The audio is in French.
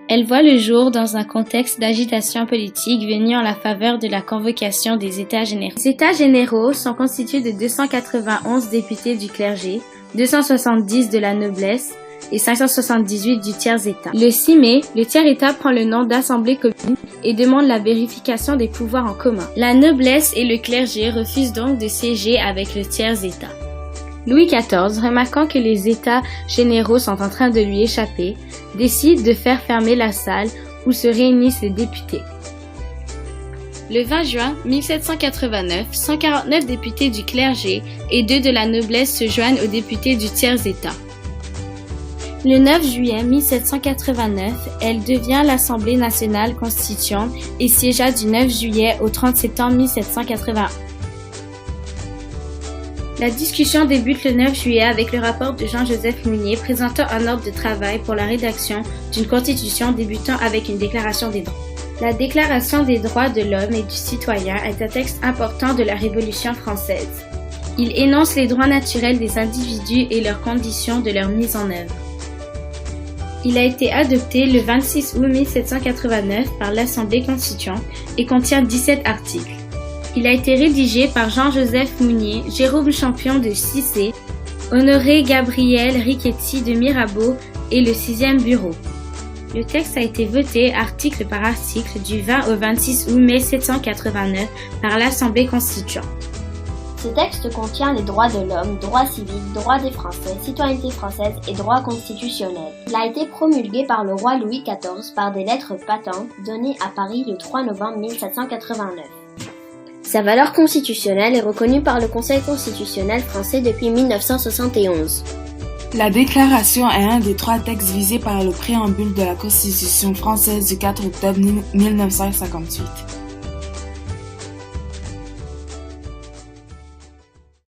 Elle voit le jour dans un contexte d'agitation politique venue en la faveur de la convocation des États généraux. Les États généraux sont constitués de 291 députés du clergé, 270 de la noblesse et 578 du tiers-État. Le 6 mai, le tiers-État prend le nom d'Assemblée commune et demande la vérification des pouvoirs en commun. La noblesse et le clergé refusent donc de siéger avec le tiers-État. Louis XIV, remarquant que les États généraux sont en train de lui échapper, décide de faire fermer la salle où se réunissent les députés. Le 20 juin 1789, 149 députés du clergé et 2 de la noblesse se joignent aux députés du tiers-État. Le 9 juillet 1789, elle devient l'Assemblée nationale constituante et siégea du 9 juillet au 30 septembre 1781. La discussion débute le 9 juillet avec le rapport de Jean-Joseph Mounier présentant un ordre de travail pour la rédaction d'une constitution débutant avec une déclaration des droits. La Déclaration des droits de l'homme et du citoyen est un texte important de la Révolution française. Il énonce les droits naturels des individus et leurs conditions de leur mise en œuvre. Il a été adopté le 26 août 1789 par l'Assemblée constituante et contient 17 articles. Il a été rédigé par Jean-Joseph Mounier, Jérôme Champion de Cissé, Honoré Gabriel Riquetti de Mirabeau et le 6e bureau. Le texte a été voté article par article du 20 au 26 août 1789 par l'Assemblée constituante. Ce texte contient les droits de l'homme, droits civiques, droits des Français, citoyenneté française et droits constitutionnels. Il a été promulgué par le roi Louis XIV par des lettres patentes données à Paris le 3 novembre 1789. Sa valeur constitutionnelle est reconnue par le Conseil constitutionnel français depuis 1971. La Déclaration est un des 3 textes visés par le préambule de la Constitution française du 4 octobre 1958.